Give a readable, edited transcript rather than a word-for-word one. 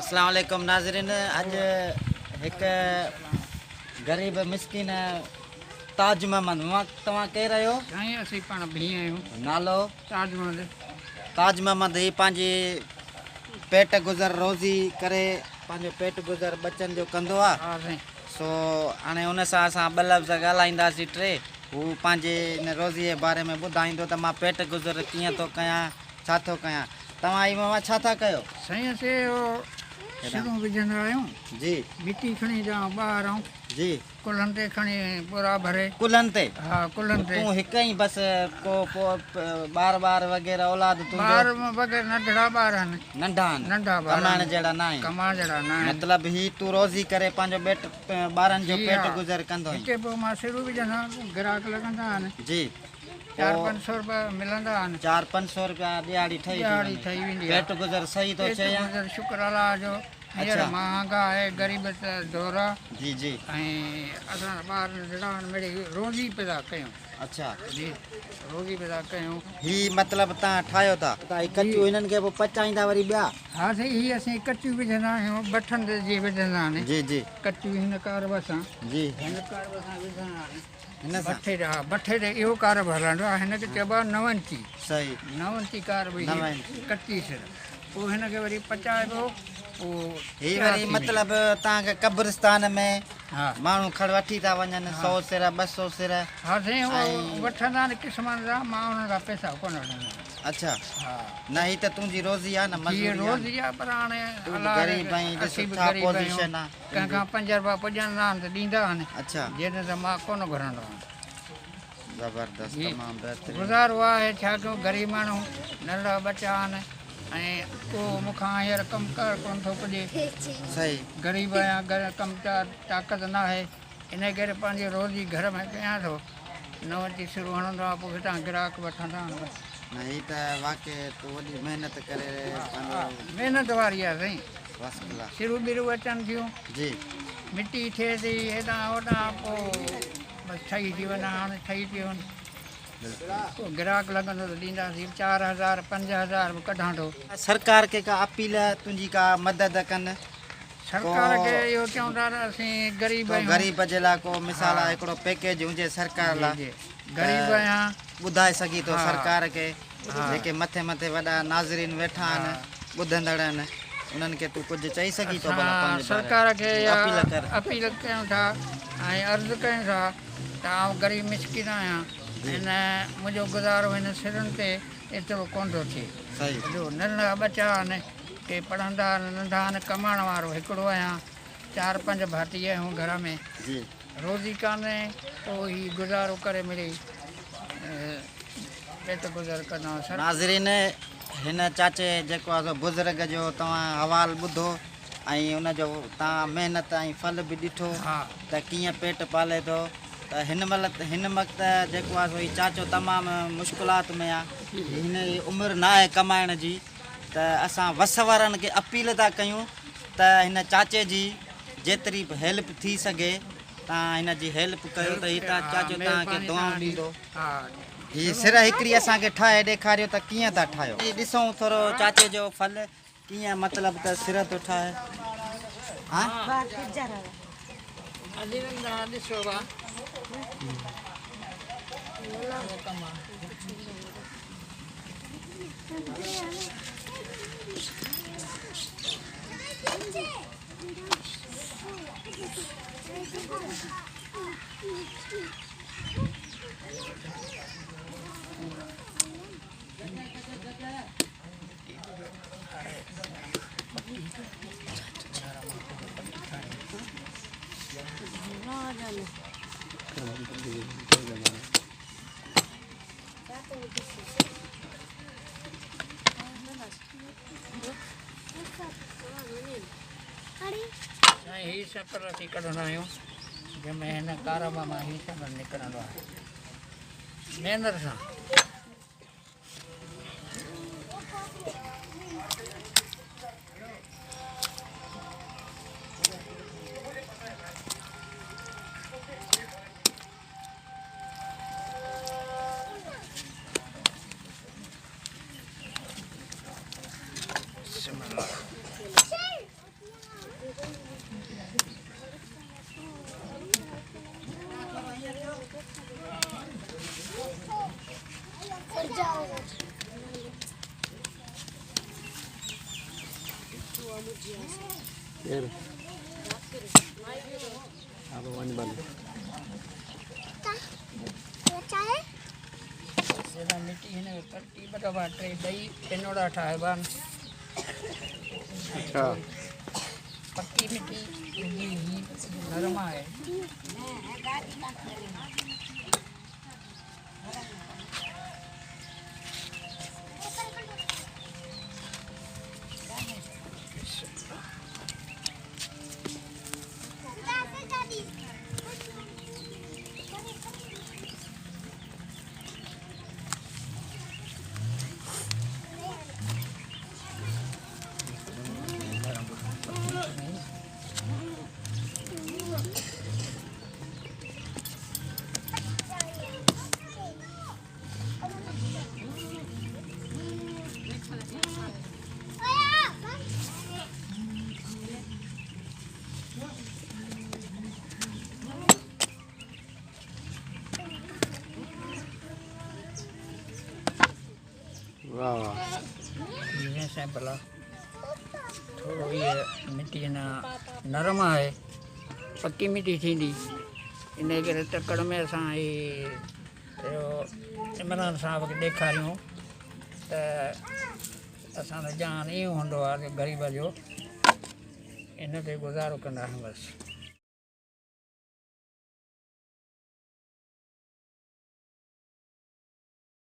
अस्सलाम वालेकुम नाज़रीन। अज एक गरीब मिसकिन ताज महमद तव्हां केरु आहियो? साईं असीं पाण भी आहियूं नालो? ताज महल। ताज महमद ही पंहिंजी पेट गुज़र रोज़ी करे पंहिंजो पेट गुज़र बचनि जो कंदो आहे। हा साईं। सो हाणे हुन सां असां ॿ लफ़्ज़ ॻाल्हाईंदासीं। टे हू पंहिंजे इन रोज़ीअ जे बारे में ॿुधाईंदो त मां पेट गुज़र कीअं थो कयां, छा थो कयां। तव्हां ही मामा छा था कयो? साईं असीं सिरूं विझंदा आहियूं जी मिटी खणी जा ॿाहिरां जी कुल्हनि ते खणी बोरा भरे। कुल्हनि ते? हा कुल्हनि ते। तूं हिकु ई बसि को ॿार वग़ैरह औलाद ॿार वग़ैरह नंढड़ा ॿार आहिनि। नंढा आहिनि? नंढा ॿार कमाइण जहिड़ा न आहिनि? कमाइण जहिड़ा न आहिनि। मतिलबु ही तूं रोज़ी करे पंहिंजो ॿारनि जो पेट गुज़र कंदो आहीं? हिते पोइ मां सिरूं विझंदा ग्राहक लॻंदा आहिनि। जी 400-500 रुपया मिलंदा आहिनि। 400-500 रुपया ॾियाड़ी ठही वेंदी आहे। पेट गुज़र सही थो चए? शुक्र अलाह जो। हींअर महांगा आहे गरीब त दौरा। जी जी। ऐं असां ॿार नंढड़ा मिड़ी रोज़ी पैदा कयूं। अच्छा जी रोज़ी पैदा कयूं। ही मतिलबु तव्हां ठाहियो था कचूं हिननि खे पोइ पचाईंदा वरी ॿिया? हा साईं हीअ असीं कचियूं विझंदा आहियूं बठनि ते जीअं विझंदा आहिनि। जी जी। कचियूं हिन कारब सां जी हिन कारब सां विझंदा आहिनि। हिन सां भठे ते हा भठे ते इहो कारब हलंदो आहे। हिनखे चइबो आहे नवंची। सही नवंची कारब कची सिर। पोइ हिनखे वरी पचाइबो। ही वरी मतिलबु तव्हांखे कब्रिस्तान में हा माण्हू खण वठी था वञनि 100 सिर 200 सिर? हा साईं उहो वठंदा आहिनि क़िस्मनि जा। मां उन्हनि खां पैसा कोन वठंदा। अच्छा हा न ही त तुंहिंजी रोज़ी आहे न? हीअ रोज़ी आहे पर हाणे गरीब आहीं, असीं बि छा गरीब पोज़ीशन आहियूं। आहे? कंहिंखां 5 रुपया पुॼंदा आहिनि त ॾींदा आहिनि। अच्छा जंहिं त मां कोन घुरंदो आहियां। ज़बरदस्त तमामु बहितरीनु। गुज़ारो आहे छा कयूं गरीब माण्हू नंढड़ा बचा आहिनि ऐं को मूंखां हींअर कमु कर कोन थो पुॼे। सही ग़रीब आहियां घर कमु ताक़त न आहे इन करे पंहिंजी रोज़ी घर में कयां थो। नवंची सिरूं हणंदो आहे पोइ हितां ग्राहक वठंदा आहिनि बसि। न ही त वाक़ई तूं वॾी महिनत करे महिनत वारी आहे साईं। First class. सिरूं ॿिरूं अचनि थियूं जी मिटी थिए थी हेॾां होॾां पोइ बसि ठही थी वञे। हाणे ठही थी वञे पोइ ग्राहक लॻंदो त ॾींदासीं। 4000 5000 बि कढां थो। सरकार खे का अपील तुंहिंजी का मदद कनि? सरकार खे इहो चऊं था त असीं गरीब आहियूं। ग़रीब जे लाइ को मिसाल हिकिड़ो पैकेज हुजे सरकार लाइ? गरीब आहियां ॿुधाए सघी थो सरकार खे? जेके मथे मथे वॾा नाज़रीन वेठा आहिनि ॿुधंदड़ आहिनि उन्हनि खे तूं कुझु चई सघी थो? सरकार खे अपील कर। अपील कयूं था ऐं अर्ज़ु कयूं था त आउं गरीब मिसकिन आहियां। हिन मुंहिंजो गुज़ारो हिन सिरनि ते एतिरो कोन थो थिए। सही जो नंढड़ा बचा आहिनि के पढ़ंदा आहिनि नंढा आहिनि कमाइण वारो हिकिड़ो आहियां। 4-5 भाती आहियूं घर में। जी रोज़ी कान्हे पोइ ही गुज़ारो करे मिड़ी पेट गुज़र कंदा आहियूं। नाज़रीन हिन चाचे जेको आहे बुज़ुर्ग जो तव्हां हवालु ॿुधो ऐं उनजो तव्हां महिनत ऐं फल बि ॾिठो त कीअं पेट पाले थो। त हिन वक़्तु जेको आहे सो ही चाचो तमामु मुश्किलात में आहे। हिन जी उमिरि न आहे कमाइण जी त असां वस वारनि खे अपील था कयूं त हिन चाचे जी जेतिरी बि हेल्प थी सघे तव्हां हिन जी हेल्प कयो त ही चाचो तव्हांखे दुआऊं ॾींदो। हीअ सिर हिकिड़ी असांखे ठाहे ॾेखारियो त कीअं था ठाहियो। ॾिसूं थोरो चाचे जो फल कीअं मतिलबु त सिर थो ठाहे। हा ॾिसो ही शक्कर असीं कढंदा आहियूं जंहिंमें हिन कारब मां ही शक्कर निकिरंदो आहे महिनत सां। केरु अब वन बन सेना मिट्टी हिन कटी बटवा टे दही पेनोड़ा ठाहे बान अच्छा पक्की मिट्टी ये नरमा है वाह वाह जीअं साईं भला थोरो इहे मिटी न नरम आहे पकी मिटी थींदी इन करे तकड़ में असां इमरान साहब खे ॾेखारियूं त असांजो जान ईअं हूंदो आहे ग़रीब जो इन ते गुज़ारो कंदा आहियूं बसि